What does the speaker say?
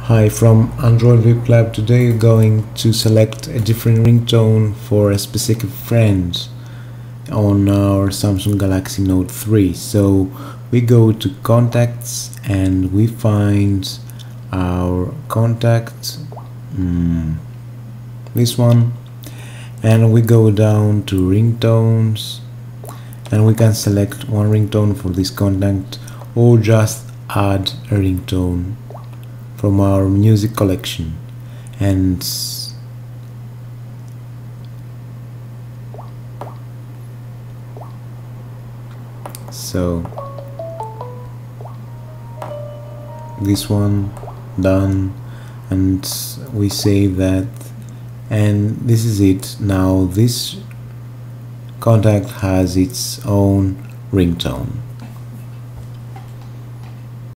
Hi, from Android Web Lab. Today we're going to select a different ringtone for a specific friend on our Samsung Galaxy Note 3. So we go to contacts and we find our contact, this one, and we go down to ringtones and we can select one ringtone for this contact or just add a ringtone from our music collection. And so this one done, and we save that, and this is it. Now this contact has its own ringtone.